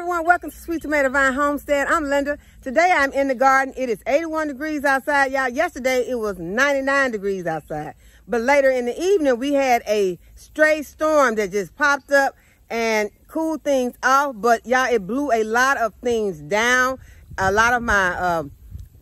everyone, welcome to Sweet Tomato Vine Homestead. I'm Linda. Today I'm in the garden. It is 81 degrees outside, y'all. Yesterday it was 99 degrees outside. But later in the evening we had a stray storm that just popped up and cooled things off. But y'all, it blew a lot of things down. A lot of my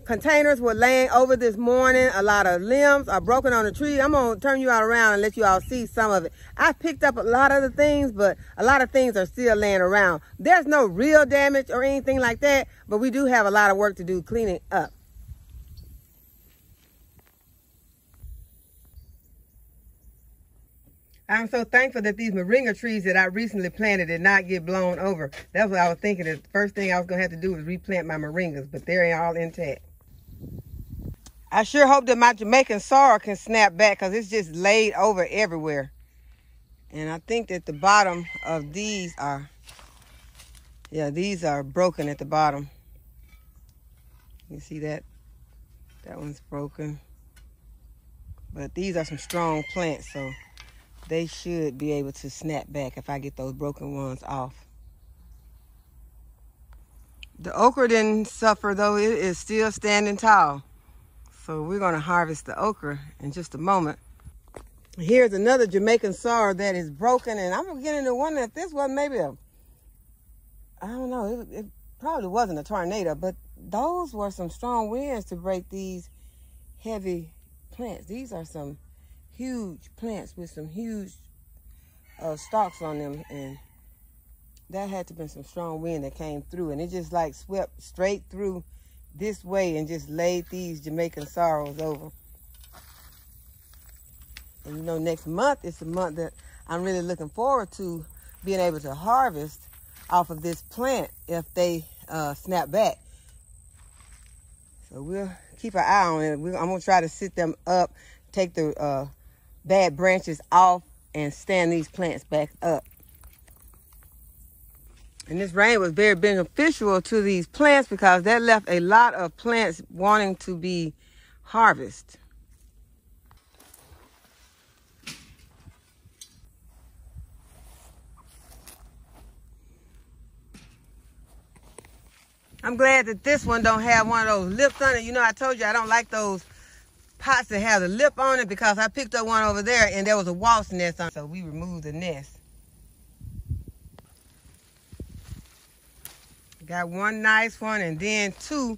containers were laying over this morning. A lot of limbs are broken on the tree. I'm going to turn you all around and let you all see some of it. I picked up a lot of the things, but a lot of things are still laying around. There's no real damage or anything like that, but we do have a lot of work to do cleaning up. I'm so thankful that these moringa trees that I recently planted did not get blown over. That's what I was thinking. The first thing I was going to have to do was replant my moringas, but they're all intact. I sure hope that my Jamaican sorrel can snap back because it's just laid over everywhere. And I think that the bottom of these are, these are broken at the bottom. You see that? That one's broken. But these are some strong plants, so they should be able to snap back if I get those broken ones off. The okra didn't suffer though. It is still standing tall. So we're going to harvest the okra in just a moment. Here's another Jamaican sorrel that is broken, and I'm beginning to wonder if this was maybe I don't know, it probably wasn't a tornado, but those were some strong winds to break these heavy plants. These are some huge plants with some huge stalks on them, and that had to have been some strong wind that came through, and it just like swept straight through this way and just laid these Jamaican sorrels over. And you know, next month is the month that I'm really looking forward to being able to harvest off of this plant if they snap back. So we'll keep an eye on it. I'm going to try to sit them up, take the bad branches off, and stand these plants back up. And this rain was very beneficial to these plants because that left a lot of plants wanting to be harvested. I'm glad that this one don't have one of those lips on it. You know, I told you I don't like those pots that have the lip on it because I picked up one over there and there was a wasp nest on it. So we removed the nest. Got one nice one and then two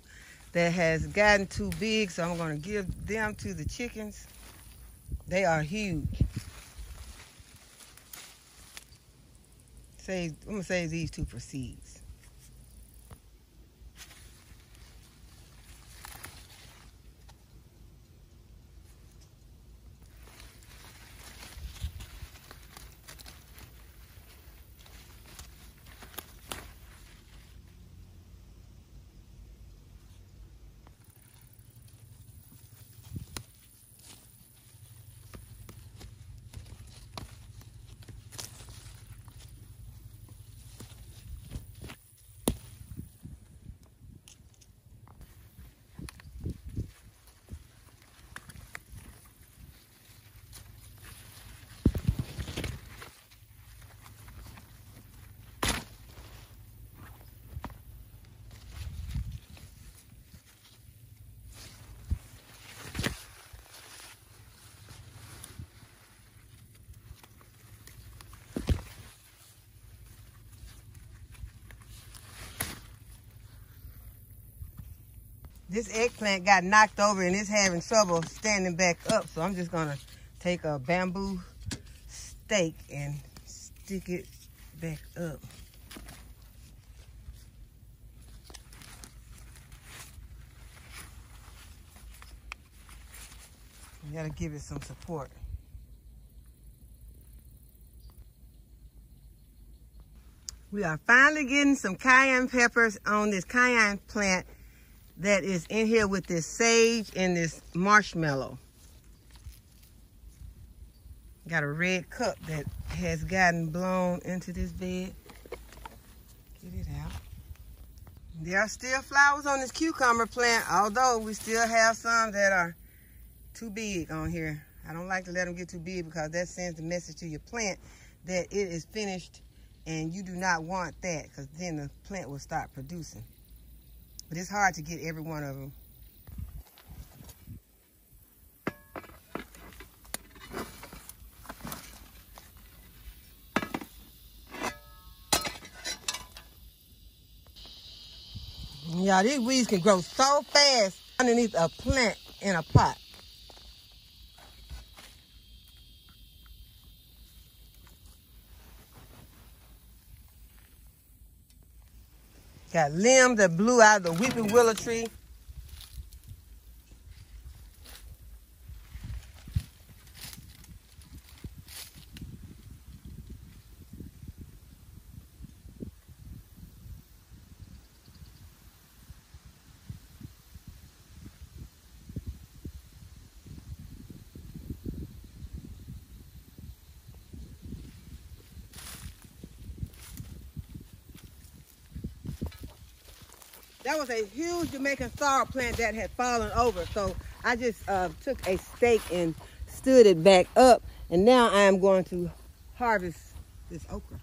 that has gotten too big, so I'm going to give them to the chickens. They are huge. I'm going to save these two for seeds. This eggplant got knocked over and it's having trouble standing back up. So I'm just going to take a bamboo stake and stick it back up. You got to give it some support. We are finally getting some cayenne peppers on this cayenne plant that is in here with this sage and this marshmallow. Got a red cup that has gotten blown into this bed. Get it out. There are still flowers on this cucumber plant, although we still have some that are too big on here. I don't like to let them get too big because that sends the message to your plant that it is finished and you do not want that because then the plant will start producing. But it's hard to get every one of them. Yeah, these weeds can grow so fast underneath a plant in a pot. Got limbs that blew out of the weeping willow tree. That was a huge Jamaican sorrel plant that had fallen over. So I just took a stake and stood it back up. And now I am going to harvest this okra.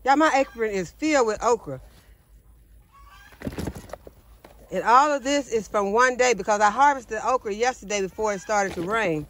Y'all, my apron is filled with okra. And all of this is from one day because I harvested okra yesterday before it started to rain.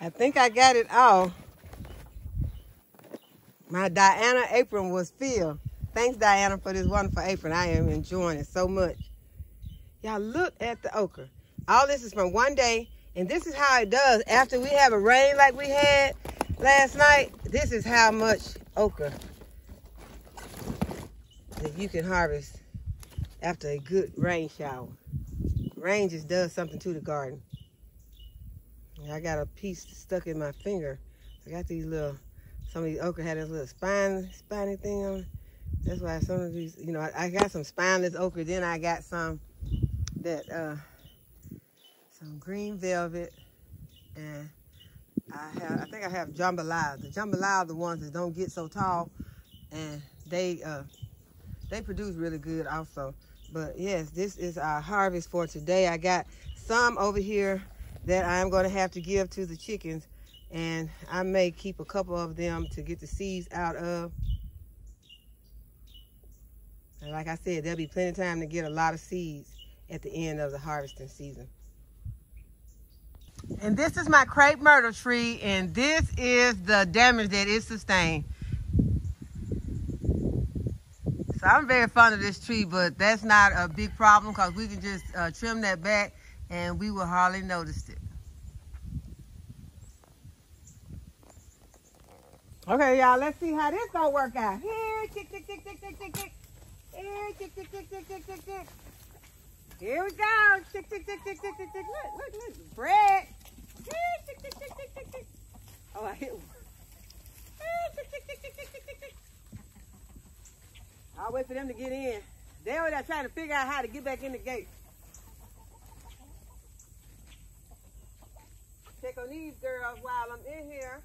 I think I got it all. My Diana apron was filled. Thanks, Diana, for this wonderful apron. I am enjoying it so much. Y'all, look at the okra. All this is from one day, and this is how it does. After we have a rain like we had last night, this is how much okra that you can harvest after a good rain shower. Rain just does something to the garden. I got a piece stuck in my finger. I got these little, some of these okra had this little spiny thing on it. That's why some of these, you know, I got some spineless okra. Then I got some that, some green velvet, and I think I have jambalaya. The jambalaya are the ones that don't get so tall, and they produce really good also. But yes, this is our harvest for today. I got some over here that I'm going to have to give to the chickens, and I may keep a couple of them to get the seeds out of. And like I said, there'll be plenty of time to get a lot of seeds at the end of the harvesting season. And this is my crepe myrtle tree, and this is the damage that it sustained. So I'm very fond of this tree, but that's not a big problem because we can just trim that back and we will hardly notice it. Okay, y'all, let's see how this gonna work out. Here, tick, tick, tick, tick, tick, tick, tick. Here, tick, tick, tick, tick, tick, tick, tick. Here we go. Tick, tick, tick, tick, tick, tick, tick. Look. Bread. Here, tick, tick, tick, tick, tick, tick. Oh, I hit one. Here, tick, tick, tick, tick, tick, tick, tick, tick. I'll wait for them to get in. They're over there trying to figure out how to get back in the gate. come in here.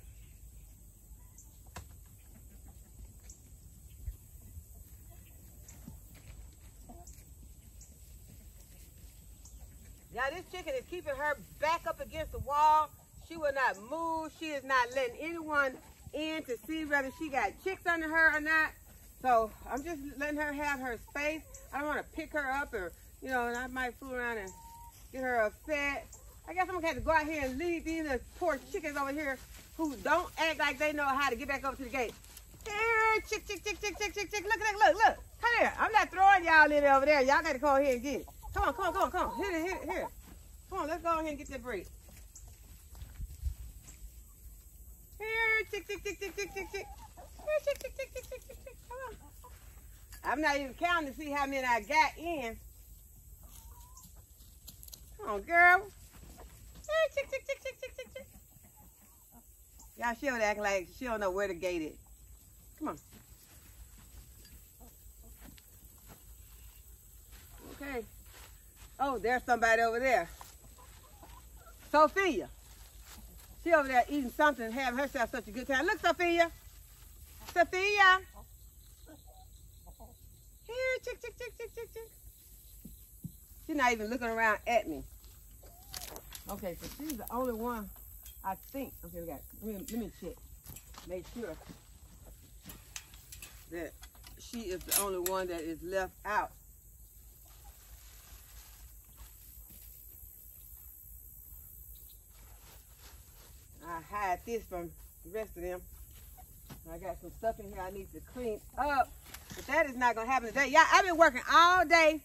Now this chicken is keeping her back up against the wall. She will not move. She is not letting anyone in to see whether she got chicks under her or not. So I'm just letting her have her space. I don't want to pick her up or, you know, and I might fool around and get her upset. I guess I'm going to have to go out here and leave these poor chickens over here who don't act like they know how to get back over to the gate. Here, chick, chick, chick, chick, chick, chick, chick. Look, look, look, look. Come here. I'm not throwing y'all in over there. Y'all got to come here and get it. Come on, come on, come on, come on. Here. Come on, let's go ahead and get that break. Here, chick, chick, chick, chick, chick, chick, chick. Here, chick, chick, chick, chick, chick, chick, chick. Come on. I'm not even counting to see how many I got in. Come on, girl. Here, chick, chick, chick, chick, chick, chick, chick. Y'all, she would act like she don't know where the gate is. Come on. Okay. Oh, there's somebody over there. Sophia. She over there eating something and having herself such a good time. Look, Sophia. Sophia. Here, chick, chick, chick, chick, chick, chick. She's not even looking around at me. Okay, so she's the only one, I think. Okay, let me check. Make sure that she is the only one that is left out. I hide this from the rest of them. I got some stuff in here I need to clean up, but that is not gonna happen today. Yeah, I've been working all day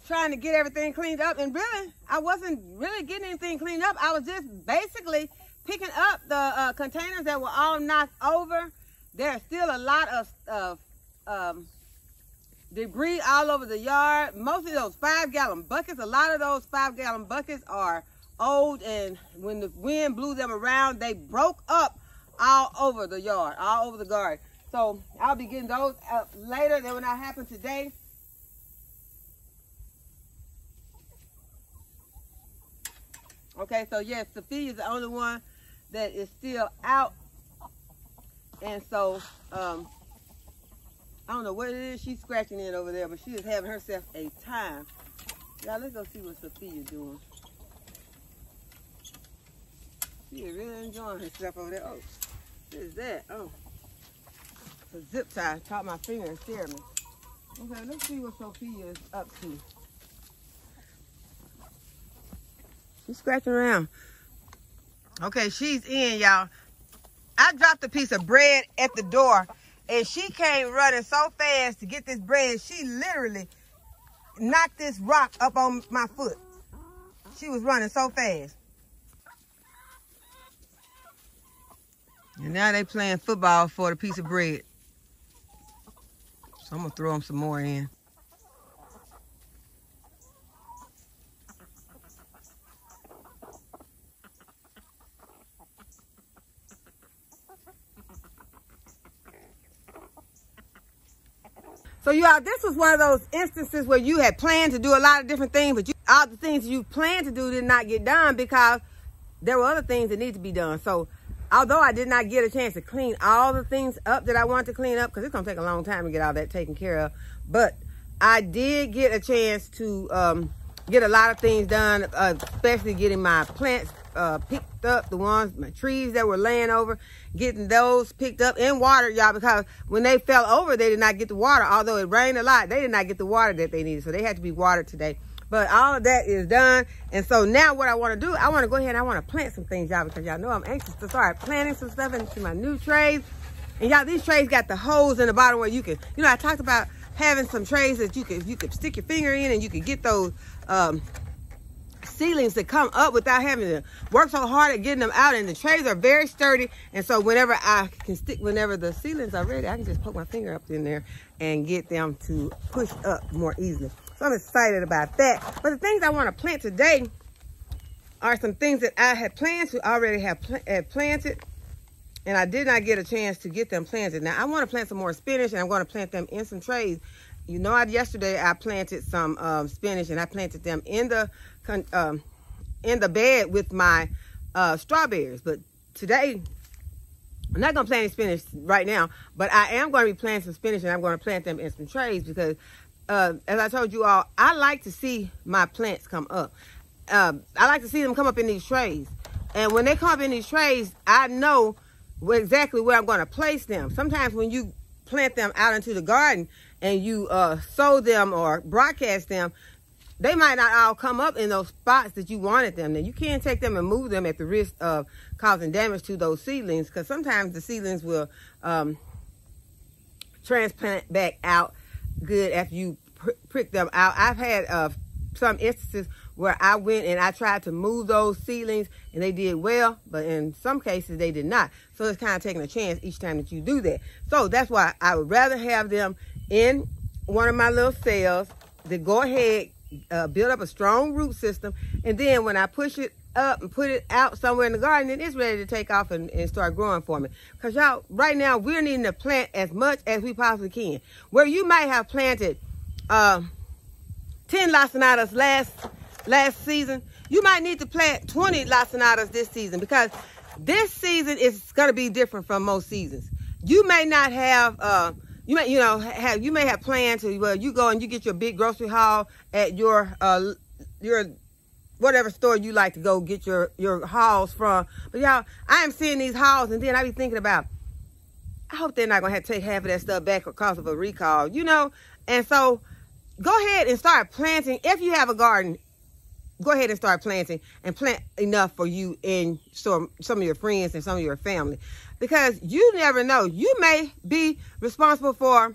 trying to get everything cleaned up, and really, I wasn't really getting anything cleaned up. I was just basically picking up the containers that were all knocked over. There's still a lot of debris all over the yard. Most of those 5-gallon buckets, a lot of those 5-gallon buckets are old, and when the wind blew them around, they broke up all over the yard, all over the garden. So I'll be getting those up later. That will not happen today. Okay, so yes, Sophia is the only one that is still out. And so, I don't know what it is she's scratching in over there, but she is having herself a time. Y'all, let's go see what Sophia's doing. She is really enjoying herself over there. Oh, what is that? Oh, a zip tie caught my finger and scared me. Okay, let's see what Sophia is up to. She's scratching around. Okay, she's in, y'all. I dropped a piece of bread at the door, and she came running so fast to get this bread. She literally knocked this rock up on my foot. She was running so fast. And now they playing football for the piece of bread. So I'm gonna throw them some more in. So y'all, this was one of those instances where you had planned to do a lot of different things, but all the things you planned to do did not get done because there were other things that need to be done. So although I did not get a chance to clean all the things up that I wanted to clean up, because it's going to take a long time to get all that taken care of, but I did get a chance to get a lot of things done, especially getting my plants picked up, my trees that were laying over, getting those picked up and watered, y'all, because when they fell over, they did not get the water. Although it rained a lot, they did not get the water that they needed, so they had to be watered today. But all of that is done, and so now what I want to do, I want to go ahead and I want to plant some things, y'all, because y'all know I'm anxious to start planting some stuff into my new trays. And y'all, these trays got the holes in the bottom where you can, you know, I talked about having some trays that you could stick your finger in and you could get those ceilings to come up without having to work so hard at getting them out. And the trays are very sturdy, and so whenever the ceilings are ready, I can just poke my finger up in there and get them to push up more easily. So I'm excited about that. But the things I want to plant today are some things that I had planned to already have planted, and I did not get a chance to get them planted. Now I want to plant some more spinach, and I'm going to plant them in some trays. You know, yesterday I planted some spinach, and I planted them in the bed with my strawberries. But today, I'm not going to plant any spinach right now, but I am going to be planting some spinach, and I'm going to plant them in some trays because, as I told you all, I like to see my plants come up. I like to see them come up in these trays. And when they come up in these trays, I know exactly where I'm going to place them. Sometimes when you plant them out into the garden and you sow them or broadcast them, they might not all come up in those spots that you wanted them. Now, you can't take them and move them at the risk of causing damage to those seedlings, because sometimes the seedlings will transplant back out good after you prick them out. I've had some instances where I went and I tried to move those seedlings and they did well, but in some cases they did not. So it's kind of taking a chance each time that you do that. So that's why I would rather have them in one of my little cells to go ahead, build up a strong root system, and then when I push it up and put it out somewhere in the garden, then it's ready to take off and start growing for me. Because y'all, right now we're needing to plant as much as we possibly can. Where you might have planted 10 lacinatas last season, you might need to plant 20 lacinatas this season, because this season is going to be different from most seasons. You may not have you may have planned to, well, you go and you get your big grocery haul at your whatever store you like to go get your hauls from. But y'all, I am seeing these hauls, and then I be thinking about, I hope they're not gonna have to take half of that stuff back because of a recall, you know. And so go ahead and start planting. If you have a garden, go ahead and start planting, and plant enough for you and some of your friends and some of your family, because you never know. You may be responsible for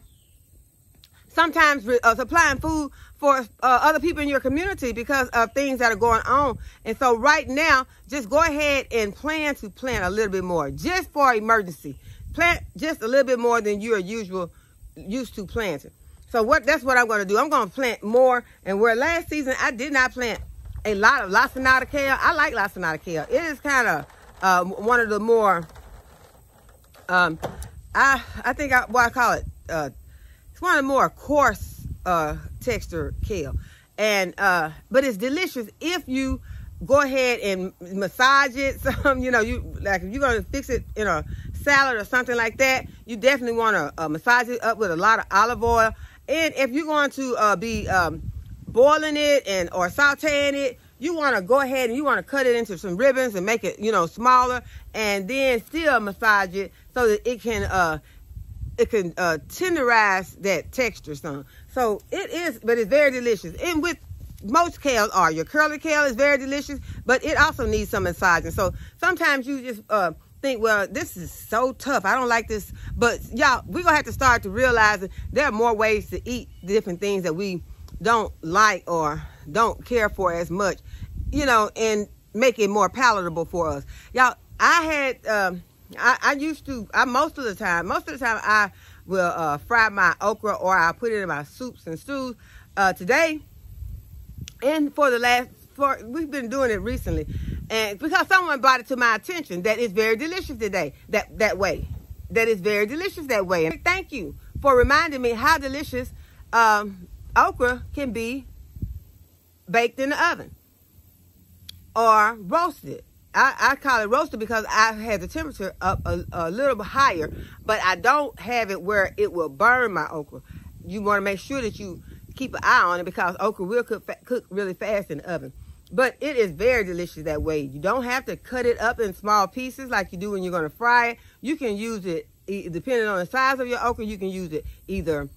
sometimes supplying food for other people in your community because of things that are going on. And so right now, just go ahead and plan to plant a little bit more, just for emergency. Plant just a little bit more than you are used to planting. So that's what I'm going to do. I'm going to plant more. And where last season I did not plant a lot of lacinato kale, I like lacinato kale. It is kind of one of the more, I think what I call it, it's one of the more coarse texture kale. And but it's delicious if you go ahead and massage it. Some, you know, if you're going to fix it in a salad or something like that, you definitely want to massage it up with a lot of olive oil. And if you're going to be boiling it or sauteing it, you want to go ahead and you want to cut it into some ribbons and make it, you know, smaller, and then still massage it so that it can tenderize that texture some. So it is, but it's very delicious. And with most kales are, your curly kale is very delicious, but it also needs some massaging. So sometimes you just think, well, this is so tough, I don't like this. But y'all, we're gonna have to start to realize that there are more ways to eat different things that we don't like or don't care for as much, you know, and make it more palatable for us. Y'all, I had most of the time I will fry my okra, or I put it in my soups and stews. Today, and we've been doing it recently, and because someone brought it to my attention that it's very delicious today, that way. That is very delicious that way. And thank you for reminding me how delicious okra can be baked in the oven or roasted. I call it roasted because I had the temperature up a little bit higher, but I don't have it where it will burn my okra. You want to make sure that you keep an eye on it, because okra will cook really fast in the oven. But it is very delicious that way. You don't have to cut it up in small pieces like you do when you're going to fry it. You can use it, depending on the size of your okra, you can use it either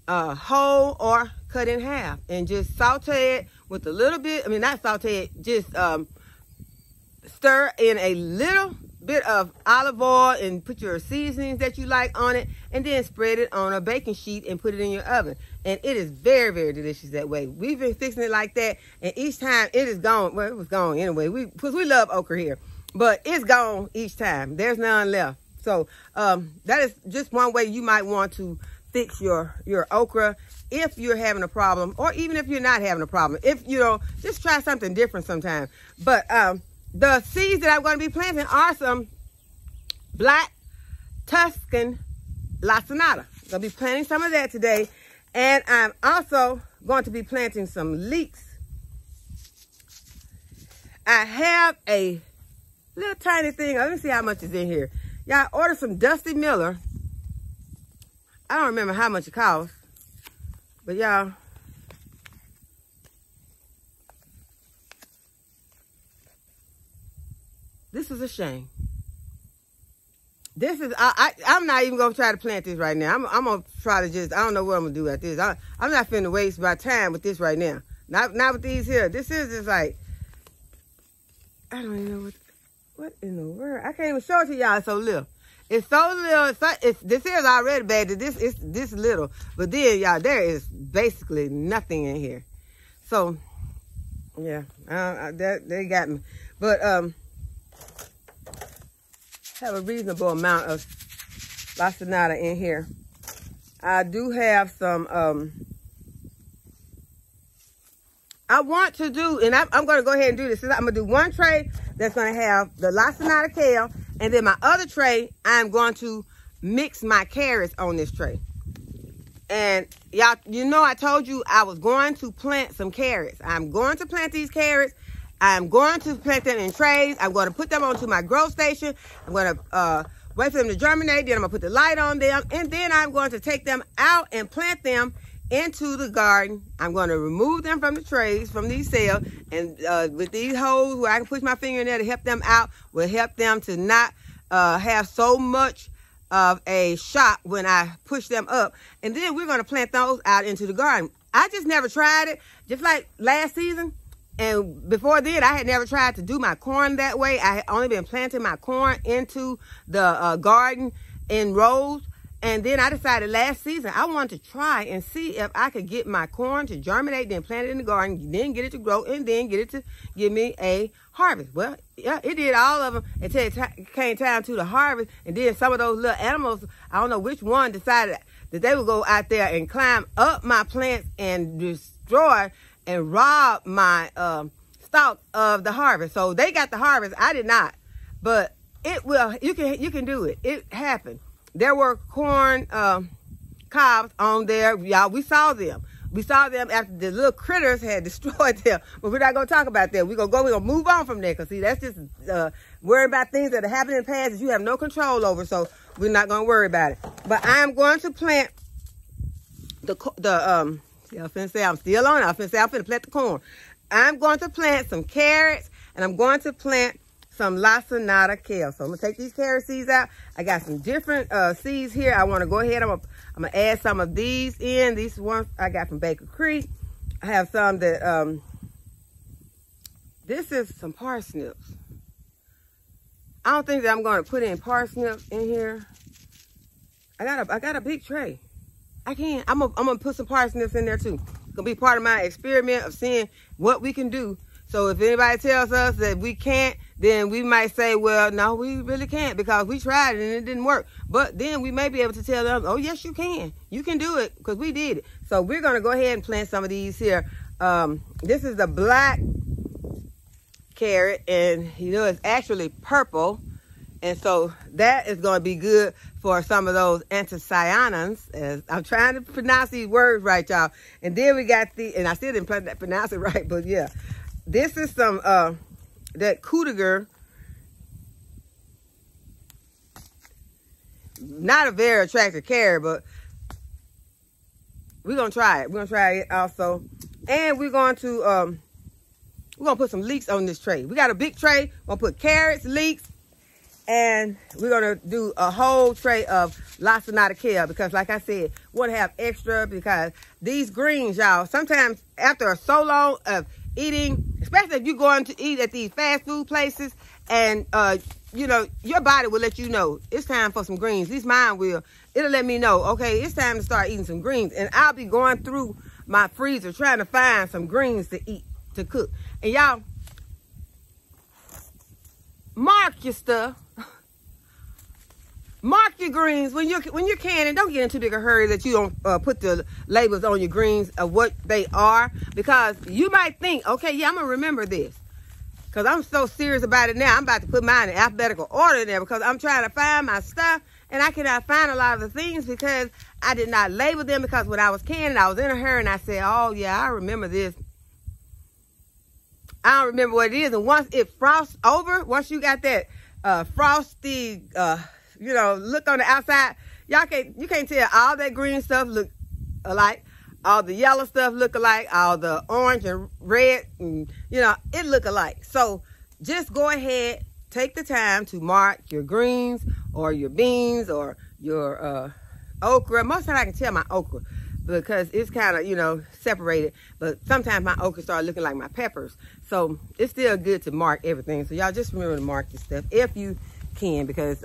whole or cut in half, and just saute it with a little bit, not saute it, just stir in a little bit of olive oil and put your seasonings that you like on it, and then spread it on a baking sheet and put it in your oven. And it is very, very delicious that way. We've been fixing it like that, and each time it is gone. Well, it was gone anyway, because we love okra here, but it's gone each time. There's none left. So that is just one way you might want to fix your okra if you're having a problem, or even if you're not having a problem. If you know, just try something different sometime. But the seeds that I'm going to be planting are some black Tuscan lacinato. I'm going to be planting some of that today. And I'm also going to be planting some leeks. I have a Little tiny thing. Let me see how much is in here. Y'all ordered some Dusty Miller. I don't remember how much it cost. But y'all, this is a shame. This is, I'm not even going to try to plant this right now. I'm going to try to just, I don't know what I'm going to do at this. I'm not finna waste my time with this right now. Not with these here. This is just like, I don't even know what in the world. I can't even show it to y'all. It's so little. It's so little. This is already bad. This is this little. But then, y'all, there is basically nothing in here. So, yeah, they got me. But, have a reasonable amount of lacinato in here. I do have some, I want to do, and I'm going to go ahead and do this. I'm going to do one tray that's going to have the lacinato kale, and then my other tray, I'm going to mix my carrots on this tray. And y'all, you know, I told you I was going to plant some carrots. I'm going to plant these carrots. I'm going to plant them in trays. I'm going to put them onto my grow station. I'm going to wait for them to germinate. Then I'm going to put the light on them. And then I'm going to take them out and plant them into the garden. I'm going to remove them from the trays, from these cells. And with these holes where I can push my finger in there to help them out, will help them to not have so much of a shock when I push them up. And then we're going to plant those out into the garden. I just never tried it. Just like last season. And before then, I had never tried to do my corn that way. I had only been planting my corn into the garden in rows. And then I decided last season, I wanted to try and see if I could get my corn to germinate, then plant it in the garden, then get it to grow, and then get it to give me a harvest. Well, yeah, it did all of them until it came time to the harvest. And then some of those little animals, I don't know which one, decided that they would go out there and climb up my plants and destroy and rob my stalk of the harvest. So they got the harvest. I did not. But it will. You can do it. It happened. There were corn cobs on there. Y'all, we saw them. We saw them after the little critters had destroyed them. But we're not going to talk about that. We're going to move on from there. Because, see, that's just worrying about things that have happened in the past that you have no control over. So we're not going to worry about it. But I am going to plant I'm finna say I'm still on it. I'm finna plant the corn. I'm going to plant some carrots, and I'm going to plant some lacinato kale. So I'm gonna take these carrot seeds out. I got some different seeds here. I want to go ahead. I'm gonna add some of these in. These ones I got from Baker Creek. I have some that this is some parsnips. I don't think that I'm going to put in parsnips in here. I got a big tray. I can. I'm gonna put some parsnips in there too. It's gonna be part of my experiment of seeing what we can do. So if anybody tells us that we can't, then we might say, well, no, we really can't because we tried it and it didn't work. But then we may be able to tell them, oh, yes, you can. You can do it because we did it. So we're gonna go ahead and plant some of these here. This is the black carrot, and you know it's actually purple. And so that is going to be good for some of those anthocyanins. As I'm trying to pronounce these words right, y'all. And then we got and I still didn't pronounce it right, but yeah. This is some, that Cutiger. Not a very attractive carrot, but we're going to try it. We're going to try it also. And we're going to put some leeks on this tray. We got a big tray. We're going to put carrots, leeks, and we're going to do a whole tray of lacinato kale because, like I said, we want to have extra because these greens, y'all, sometimes after so long of eating, especially if you're going to eat at these fast food places and, you know, your body will let you know it's time for some greens. At least mine will. It'll let me know, okay, it's time to start eating some greens. And I'll be going through my freezer trying to find some greens to eat, to cook. And y'all, mark your stuff. Mark your greens when you can, and don't get in too big a hurry that you don't put the labels on your greens of what they are, because you might think, okay, yeah, I'm gonna remember this, because I'm so serious about it now. I'm about to put mine in alphabetical order in there because I'm trying to find my stuff, and I cannot find a lot of the things because I did not label them, because when I was canning, I was in a hurry, and I said, oh yeah, I remember this. I don't remember what it is. And once it frosts over, once you got that frosty, you know, look on the outside, you can't tell all that green stuff look alike. All the yellow stuff look alike. All the orange and red, and, you know, it look alike. So just go ahead, take the time to mark your greens or your beans or your okra. Most of the time I can tell my okra because it's kind of, you know, separated. But sometimes my okra start looking like my peppers. So it's still good to mark everything. So y'all just remember to mark this stuff if you can, because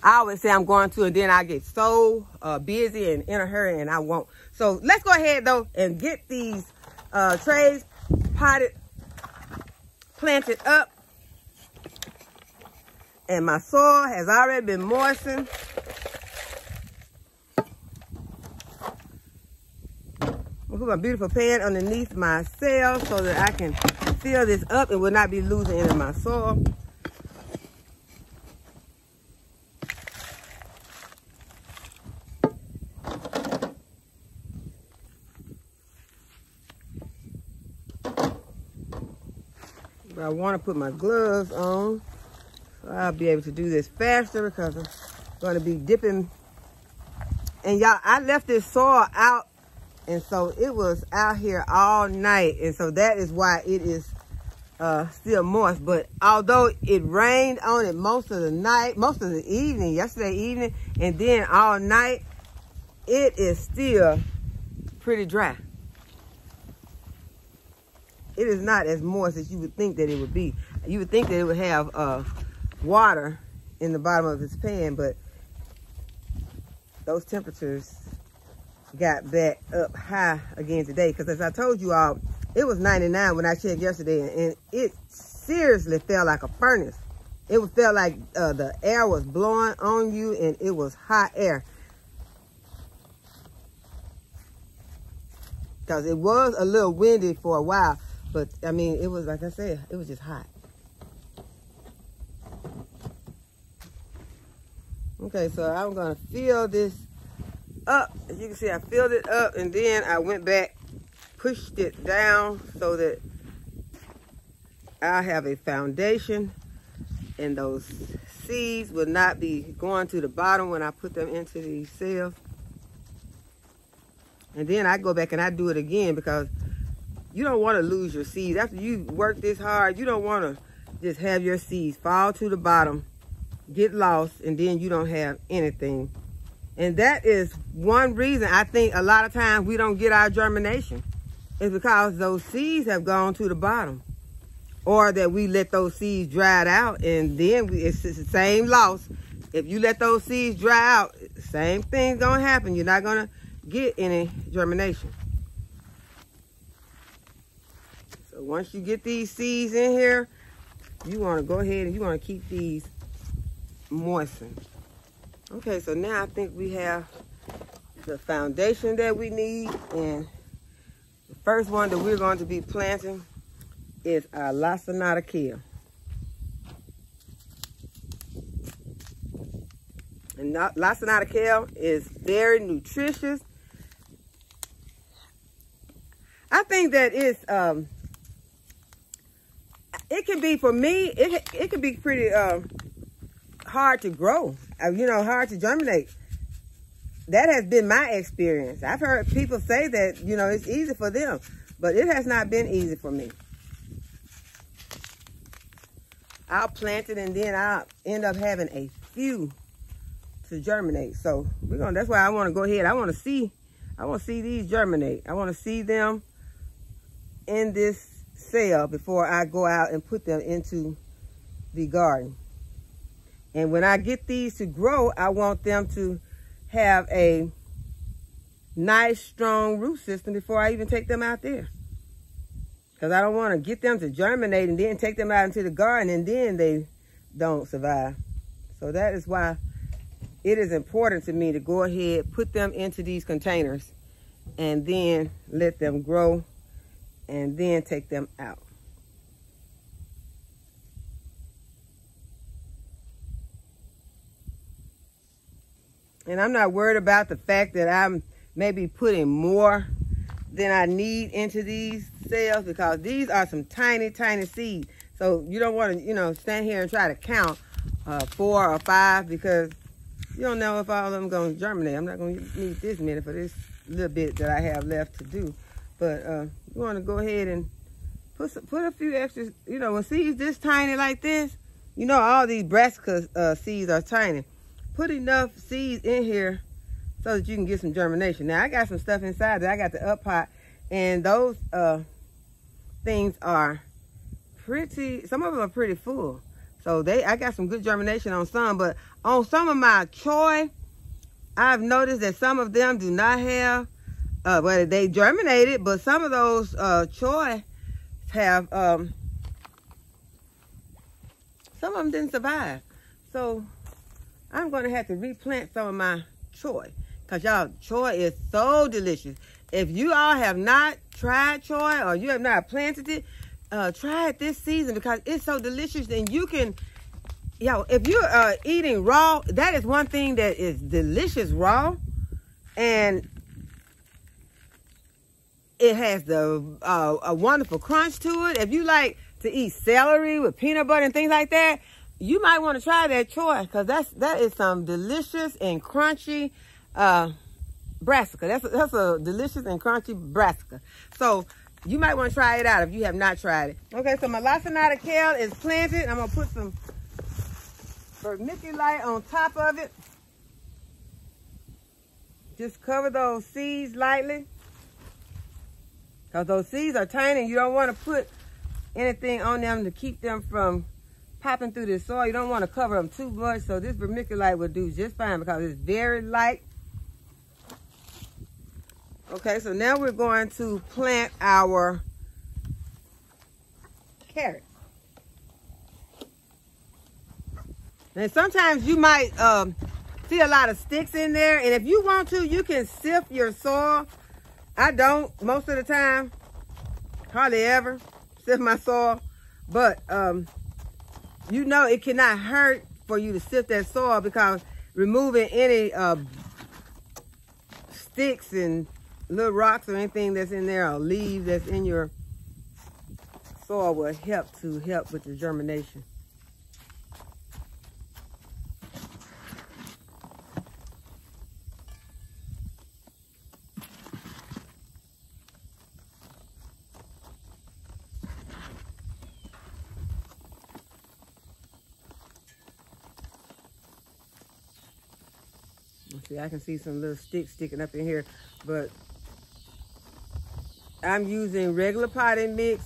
I always say I'm going to, and then I get so busy and in a hurry and I won't. So let's go ahead though and get these trays potted, planted up. And my soil has already been moistened. I'll put my beautiful pan underneath my cell so that I can fill this up and will not be losing any of my soil. But I want to put my gloves on, so I'll be able to do this faster because I'm going to be dipping. And y'all, I left this soil out, and so it was out here all night, and so that is why it is still moist. But although it rained on it most of the night, most of the evening, yesterday evening, and then all night, it is still pretty dry. It is not as moist as you would think that it would be. You would think that it would have water in the bottom of this pan, but those temperatures got back up high again today. Because as I told you all, it was 99 when I checked yesterday, and it seriously felt like a furnace. It felt like the air was blowing on you, and it was hot air. Because it was a little windy for a while. But, I mean, it was, like I said, it was just hot. Okay, so I'm going to fill this up. As you can see, I filled it up, and then I went back, pushed it down so that I have a foundation, and those seeds will not be going to the bottom when I put them into these cells. And then I go back and I do it again, because you don't want to lose your seeds. After you work this hard, you don't want to just have your seeds fall to the bottom, get lost, and then you don't have anything. And that is one reason I think a lot of times we don't get our germination. It's because those seeds have gone to the bottom. Or that we let those seeds dry out, and then it's the same loss. If you let those seeds dry out, same thing's going to happen. You're not going to get any germination. So once you get these seeds in here, you want to go ahead and you want to keep these moistened. Okay, so now I think we have the foundation that we need, and the first one that we're going to be planting is our lacinato kale. And lacinato kale is very nutritious. I think that it's it can be, for me, it can be pretty hard to grow, you know, hard to germinate. That has been my experience. I've heard people say that, you know, it's easy for them, but it has not been easy for me. I'll plant it, and then I'll end up having a few to germinate. So that's why I want to go ahead. I want to see these germinate. I want to see them in this cell before I go out and put them into the garden. And when I get these to grow, I want them to have a nice, strong root system before I even take them out there. Because I don't want to get them to germinate and then take them out into the garden and then they don't survive. So that is why it is important to me to go ahead, put them into these containers, and then let them grow, and then take them out. And I'm not worried about the fact that I'm maybe putting more than I need into these cells, because these are some tiny, tiny seeds. So you don't want to, you know, stand here and try to count 4 or 5, because you don't know if all of them going to germinate. I'm not going to need this many for this little bit that I have left to do. But you want to go ahead and put a few extras. You know, when seeds this tiny like this, you know, all these brassica seeds are tiny. Put enough seeds in here so that you can get some germination. Now, I got some stuff inside that I got the up pot, and those things are pretty, some of them are pretty full. So I got some good germination on some, but on some of my choy, I've noticed that some of them do not have, well, they germinated, but some of those choy have, some of them didn't survive. So I'm going to have to replant some of my choy, because y'all, choy is so delicious. If you all have not tried choy, or you have not planted it, try it this season, because it's so delicious. And you can, if you're eating raw, that is one thing that is delicious raw, and it has a wonderful crunch to it. If you like to eat celery with peanut butter and things like that, you might want to try that choy, because that is some delicious and crunchy brassica. That's a delicious and crunchy brassica. So you might want to try it out if you have not tried it. Okay, so my lacinated kale is planted. I'm going to put some vermiculite on top of it. Just cover those seeds lightly, because those seeds are tiny and you don't want to put anything on them to keep them from popping through the soil. You don't want to cover them too much, so this vermiculite will do just fine because it's very light. Okay, so now we're going to plant our carrots. And sometimes you might see a lot of sticks in there, and if you want to, you can sift your soil. I don't most of the time, hardly ever sift my soil, but you know, it cannot hurt for you to sift that soil, because removing any sticks and little rocks or anything that's in there, or leaves that's in your soil, will help with the germination. See, I can see some little sticks sticking up in here, but I'm using regular potting mix,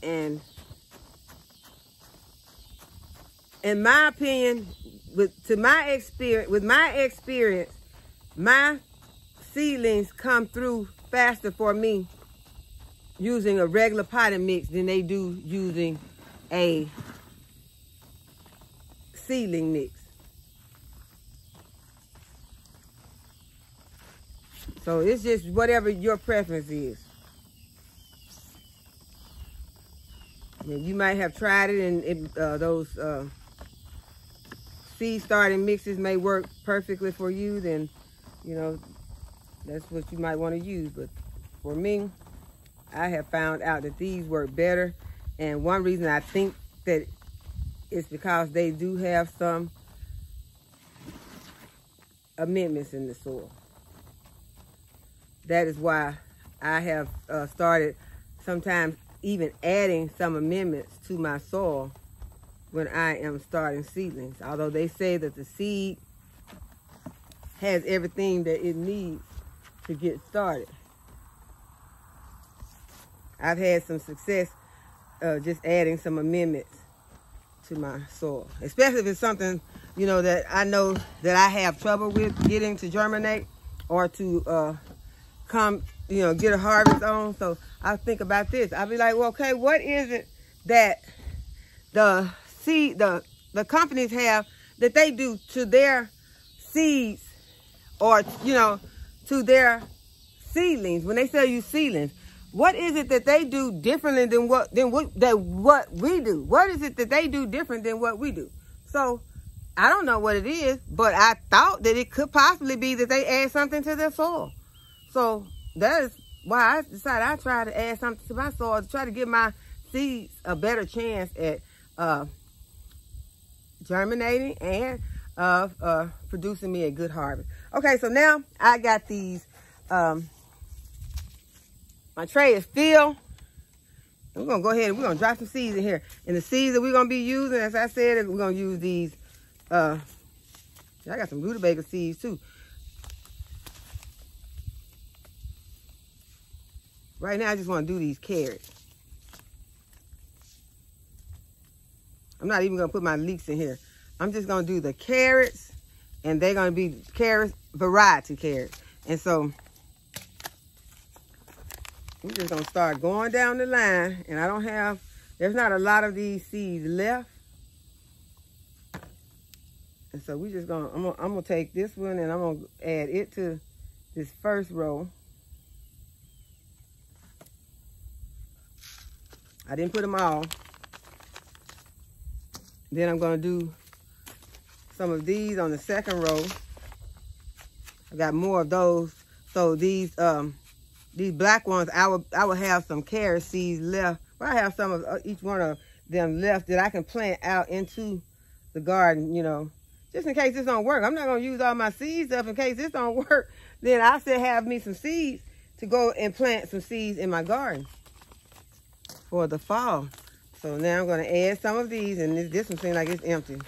and in my opinion, with my experience, my seedlings come through faster for me using a regular potting mix than they do using a seedling mix. So it's just whatever your preference is. You might have tried it, and those seed starting mixes may work perfectly for you. Then, you know, that's what you might want to use. But for me, I have found out that these work better. And one reason I think that it's because they do have some amendments in the soil. That is why I have started sometimes even adding some amendments to my soil when I am starting seedlings. Although they say that the seed has everything that it needs to get started. I've had some success just adding some amendments to my soil. Especially if it's something, you know, that I know that I have trouble with getting to germinate or to come, you know, get a harvest on. So I think about this. I'll be like, well, okay, what is it that the companies have that they do to their seeds, or, you know, to their seedlings? When they sell you seedlings, what is it that they do differently than what we do? What is it that they do different than what we do? So I don't know what it is, but I thought that it could possibly be that they add something to their soil. So that is why I decided I tried to add something to my soil to try to give my seeds a better chance at germinating and of producing me a good harvest. Okay, so now I got these, my tray is filled. We're gonna go ahead and we're gonna drop some seeds in here. And the seeds that we're gonna be using, as I said, we're gonna use these, I got some rutabaga seeds too. Right now I just wanna do these carrots. I'm not even gonna put my leeks in here. I'm just gonna do the carrots, and they're gonna be carrots, variety carrots. And so we're just gonna start going down the line, and there's not a lot of these seeds left. And so we just gonna, I'm gonna take this one and I'm gonna add it to this first row. I didn't put them all. Then I'm gonna do some of these on the second row. I got more of those. So these black ones, I will have some carrot seeds left. Well, I have some of each one of them left that I can plant out into the garden, you know, just in case this don't work. I'm not gonna use all my seeds up in case this don't work. Then I still have me some seeds to go and plant some seeds in my garden for the fall. So now I'm gonna add some of these, and this one seems like it's empty.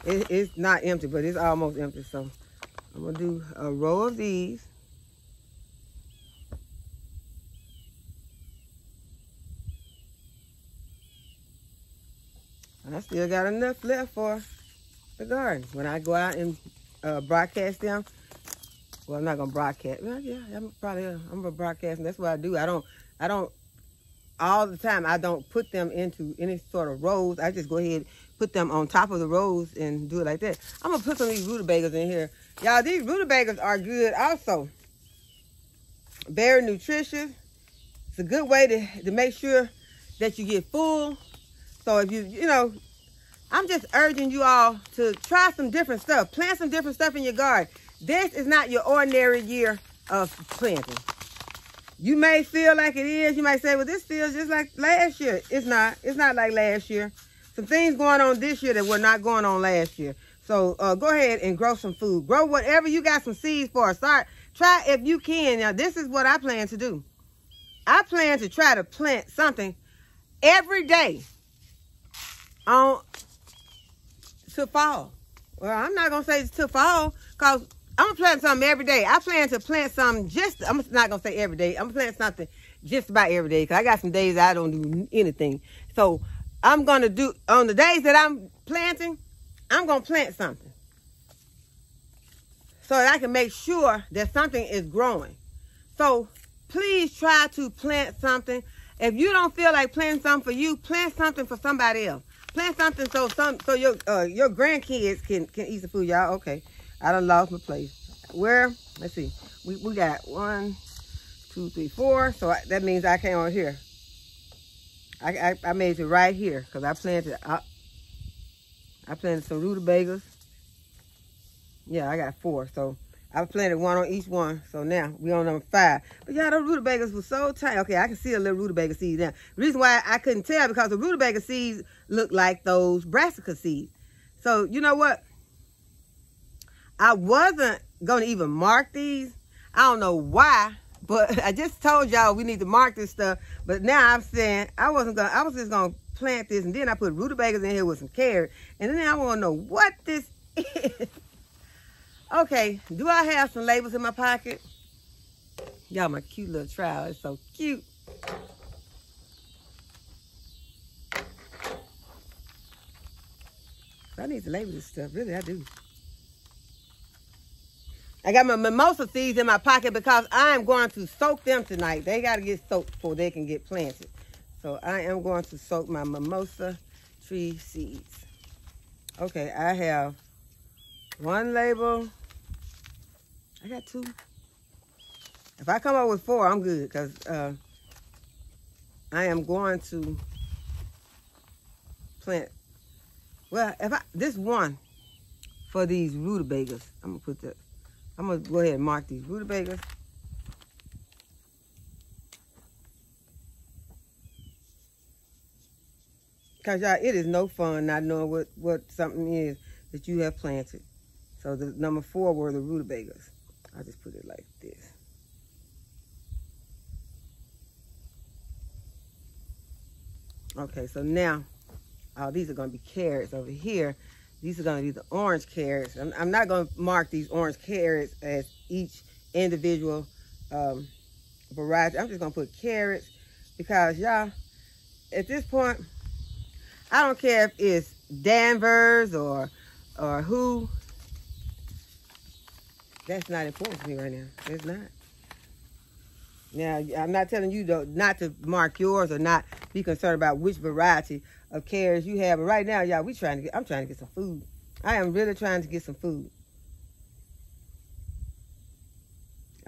It's not empty, but it's almost empty. So I'm gonna do a row of these. And I still got enough left for the garden. When I go out and broadcast them, well, I'm not gonna broadcast. Well, yeah, I'm gonna broadcast them. That's what I do. I don't all the time. I don't put them into any sort of rows. I just go ahead, put them on top of the rows and do it like that. I'm gonna put some of these rutabagas in here. Y'all, these rutabagas are good also. Very nutritious. It's a good way to make sure that you get full. So if you know, I'm just urging you all to try some different stuff. Plant some different stuff in your garden. This is not your ordinary year of planting. You may feel like it is. You might say, well, this feels just like last year. It's not. It's not like last year. Some things going on this year that were not going on last year. So go ahead and grow some food. Grow whatever you got some seeds for. Try if you can. Now, this is what I plan to do. I plan to try to plant something every day to fall. Well, I'm not going to say it's to fall because I'm going to plant something every day. I plan to plant something I'm not going to say every day. I'm going to plant something just about every day because I got some days I don't do anything. So I'm going to do, on the days that I'm planting, I'm going to plant something so that I can make sure that something is growing. So please try to plant something. If you don't feel like planting something for you, plant something for somebody else. Plant something so your grandkids can eat the food, y'all. Okay. I done lost my place. Where? Let's see. We got 1, 2, 3, 4. So that means I came on here. I made it right here because I planted some rutabagas. Yeah, I got 4. So I planted 1 on each one. So now we on number 5. But yeah, those rutabagas were so tiny. Okay, I can see a little rutabaga seed now. The reason why I couldn't tell because the rutabaga seeds look like those brassica seeds. So you know what? I wasn't going to even mark these. I don't know why, but I just told y'all we need to mark this stuff. But now I'm saying I was just going to plant this, and then I put rutabagas in here with some carrots. And then I want to know what this is. Okay, do I have some labels in my pocket? Y'all, my cute little trowel is so cute. I need to label this stuff. Really, I do. I got my mimosa seeds in my pocket because I am going to soak them tonight. They got to get soaked before they can get planted. So I am going to soak my mimosa tree seeds. Okay, I have 1 label. I got 2. If I come up with 4, I'm good because I am going to plant. Well, this one for these rutabagas, I'm gonna go ahead and mark these rutabagas. Because y'all, it is no fun not knowing what something is that you have planted. So the number 4 were the rutabagas. I'll just put it like this. Okay, so now, these are going to be carrots over here. These are going to be the orange carrots. I'm not going to mark these orange carrots as each individual variety. I'm just going to put carrots because, y'all, at this point, I don't care if it's Danvers or who. That's not important to me right now. It's not. Now, I'm not telling you not to mark yours or not be concerned about which variety of carrots you have. But right now, y'all, I'm trying to get some food. I am really trying to get some food.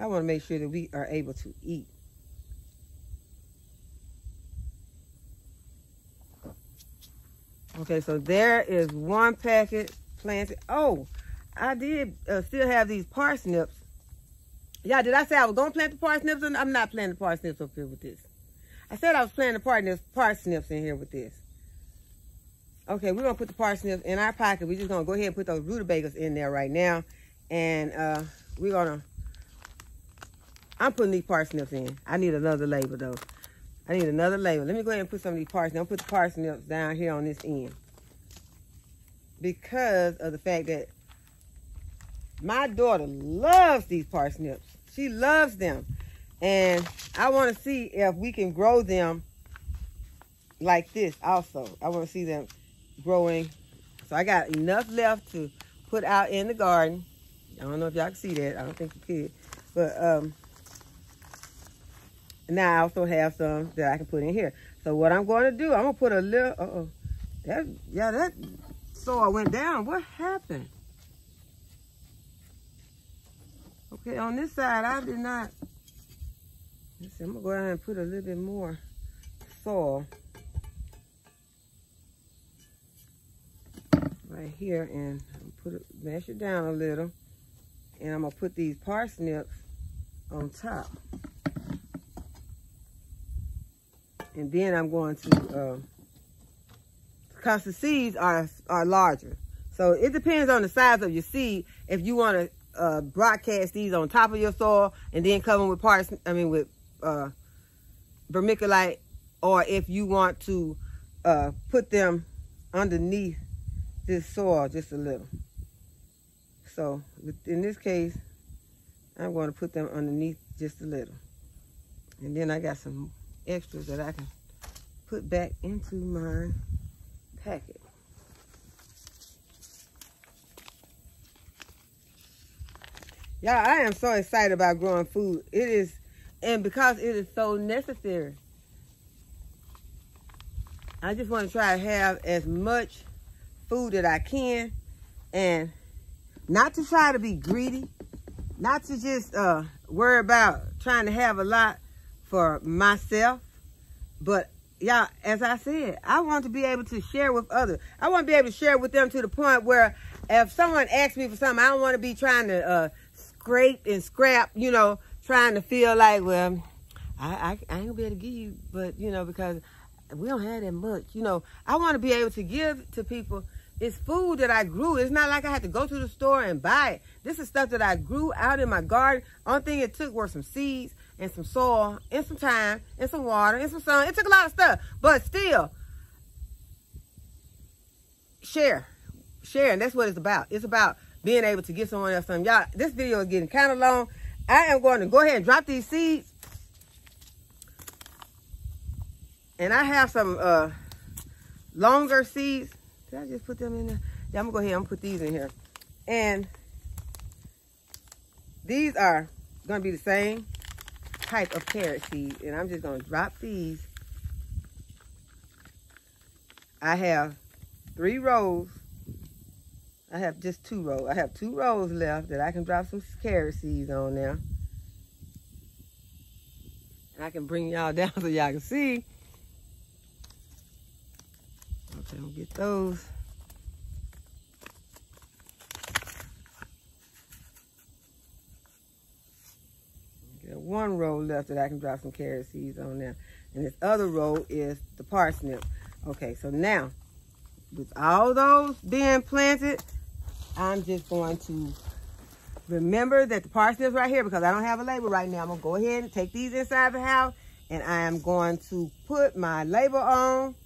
I want to make sure that we are able to eat. Okay, so there is one packet planted. Oh, I did still have these parsnips. Yeah, did I say I was going to plant the parsnips? I'm not planting the parsnips up here with this. I said I was planting the parsnips in here with this. Okay, we're going to put the parsnips in our pocket. We're just going to go ahead and put those rutabagas in there right now. And we're going to... I'm putting these parsnips in. I need another label, though. I need another label. Let me go ahead and put some of these parsnips. I'll put the parsnips down here on this end. Because of the fact that my daughter loves these parsnips. She loves them. And I want to see if we can grow them like this also. I want to see them growing. So I got enough left to put out in the garden. I don't know if y'all can see that. I don't think you could. But now I also have some that I can put in here. So what I'm going to do, I'm going to put a little... that soil went down. What happened? Okay, on this side, I did not... Let's see, I'm going to go ahead and put a little bit more soil right here and mash it down a little. And I'm going to put these parsnips on top. And then I'm going to, because the seeds are larger. So it depends on the size of your seed. If you want to broadcast these on top of your soil and then cover them with vermiculite, or if you want to put them underneath this soil just a little. So in this case, I'm going to put them underneath just a little. And then I got some extras that I can put back into my packet. Y'all, I am so excited about growing food. It is, and because it is so necessary. I just want to try to have as much food that I can, and not to try to be greedy, not to just worry about trying to have a lot for myself, but y'all, as I said, I want to be able to share with others. I want to be able to share with them to the point where if someone asks me for something, I don't want to be trying to scrape and scrap, you know, trying to feel like, well, I ain't gonna be able to give you, but, you know, because we don't have that much, you know. I want to be able to give to people. It's food that I grew. It's not like I had to go to the store and buy it. This is stuff that I grew out in my garden. Only thing it took were some seeds and some soil and some time and some water and some sun. It took a lot of stuff, but still, share. And that's what it's about. It's about being able to give someone else something. Y'all, this video is getting kind of long. I am going to go ahead and drop these seeds. And I have some longer seeds. Did I just put them in there? Yeah, I'm going to go ahead and put these in here. And these are going to be the same type of carrot seed. And I'm just going to drop these. I have 3 rows. I have just 2 rows. I have 2 rows left that I can drop some carrot seeds on there. And I can bring y'all down so y'all can see. Okay, I'm gonna get those. Got 1 row left that I can drop some carrot seeds on there. And this other row is the parsnip. Okay, so now, with all those being planted, I'm just going to remember that the parsnips right here, because I don't have a label right now, I'm going to go ahead and take these inside the house, and I am going to put my label on.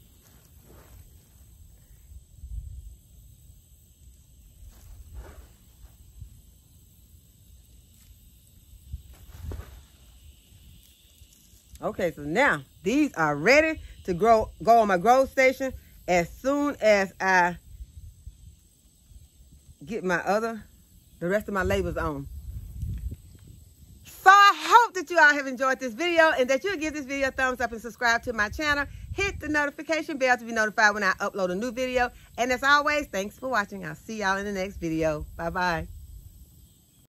Okay, so now these are ready to go on my grow station as soon as I get the rest of my labels on. So I hope that you all have enjoyed this video and that you'll give this video a thumbs up and subscribe to my channel. Hit the notification bell to be notified when I upload a new video. And as always, thanks for watching. I'll see y'all in the next video. Bye-bye.